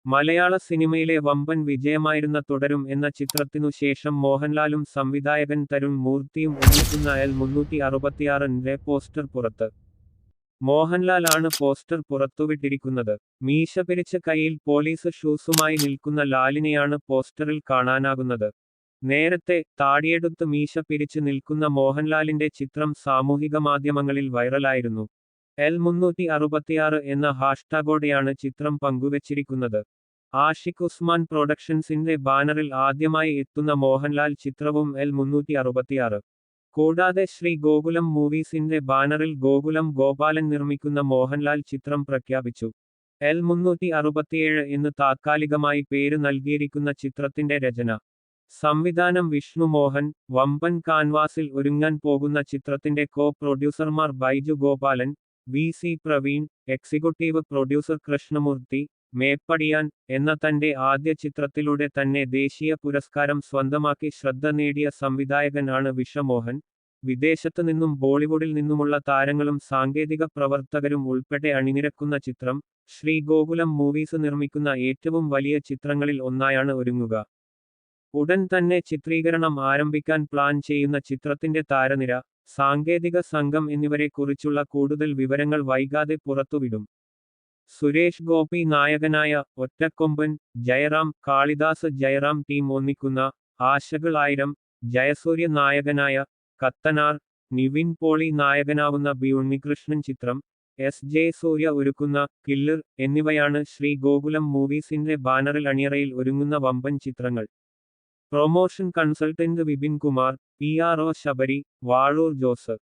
മലയാള സിനിമയിലെ വമ്പൻ വിജയമായിരുന്ന തുടരും എന്ന ചിത്രത്തിനു ശേഷം മോഹൻലാലും സംവിധായകൻ തരുൺ മൂർത്തിയും ഒന്നിക്കുന്ന L366-ന്റെ പോസ്റ്റർ പുറത്ത്. മോഹൻലാൽ ആണ് പോസ്റ്റർ പുറത്തുവിട്ടിരിക്കുന്നത്. മീശ പിരിച്ച കൈയിൽ പോലീസ് ഷൂസുമായി നിൽക്കുന്ന ലാലിനെയാണ് പോസ്റ്ററിൽ കാണാനാകുന്നത്. നേരത്തെ താടിയെടുത്ത് മീശ പിരിച്ച് നിൽക്കുന്ന മോഹൻലാലിന്റെ ചിത്രം സാമൂഹിക മാധ്യമങ്ങളിൽ വൈറലായിരുന്നു. L366 എന്ന ഹാഷ്ടാഗോടെയാണ് ചിത്രം പങ്കുവച്ചിരിക്കുന്നത്. ആഷിഖ് ഉസ്മാൻ പ്രൊഡക്ഷൻസിന്റെ ബാനറിൽ ആദ്യമായി എത്തുന്ന മോഹൻലാൽ ചിത്രവും L366. കൂടാതെ ശ്രീ ഗോകുലം മൂവീസിന്റെ ബാനറിൽ ഗോകുലം ഗോപാലൻ നിർമ്മിക്കുന്ന മോഹൻലാൽ ചിത്രം പ്രഖ്യാപിച്ചു. L367 എന്ന് താത്കാലികമായി പേര് നൽകിയിരിക്കുന്ന ചിത്രത്തിന്റെ രചന, സംവിധാനം വിഷ്ണു മോഹൻ. വമ്പൻ കാൻവാസിൽ ഒരുങ്ങാൻ പോകുന്ന ചിത്രത്തിന്റെ കോ-പ്രൊഡ്യൂസർമാർ Baiju Gopalan, VC Praveen, executive producer Krishnamoorthy. Meppadiyan എന്ന തന്റെ ആദ്യ ചിത്രത്തിലൂടെ തന്നെ ദേശീയ പുരസ്കാരം സ്വന്തമാക്കി ശ്രദ്ധ നേടിയ സംവിധായകൻ ആണ് വിശ്വമോഹൻ. വിദേശത്ത് നിന്നും ബോളിവുഡിൽ നിന്നുമുള്ള താരങ്ങളും സാങ്കേതിക പ്രവർത്തകരും ഉൾപ്പെടെ അണിനിരക്കുന്ന ചിത്രം, ശ്രീ ഗോകുലം മൂവീസ് നിർമ്മിക്കുന്ന ഏറ്റവും വലിയ ചിത്രങ്ങളിൽ ഒന്നായാണ് ഒരുങ്ങുക. ഉടൻ തന്നെ ചിത്രീകരണം ആരംഭിക്കാൻ പ്ലാൻ ചെയ്യുന്ന ചിത്രത്തിന്റെ താരനിര, സാങ്കേതിക സംഘം എന്നിവരെക്കുറിച്ചുള്ള കൂടുതൽ വിവരങ്ങൾ വൈകാതെ പുറത്തുവിടും. സുരേഷ് ഗോപി നായകനായ ഒറ്റക്കൊമ്പൻ, ജയറാം കാളിദാസ് ജയറാം ടീം ഒന്നിക്കുന്ന ആശകൾ 1000, ജയസൂര്യ നായകനായ കത്തനാർ, നിവിൻ പോളി നായകനാവുന്ന ബി ഉണ്ണികൃഷ്ണൻ ചിത്രം, SJ സൂര്യ ഒരുക്കുന്ന കില്ലർ എന്നിവയാണ് ശ്രീ ഗോകുലം മൂവീസിന്റെ ബാനറിൽ അണിയറയിൽ ഒരുങ്ങുന്ന വമ്പൻ ചിത്രങ്ങൾ. Promotion consultant Vipin Kumar, PRO Sabari, Vazhoor Jose.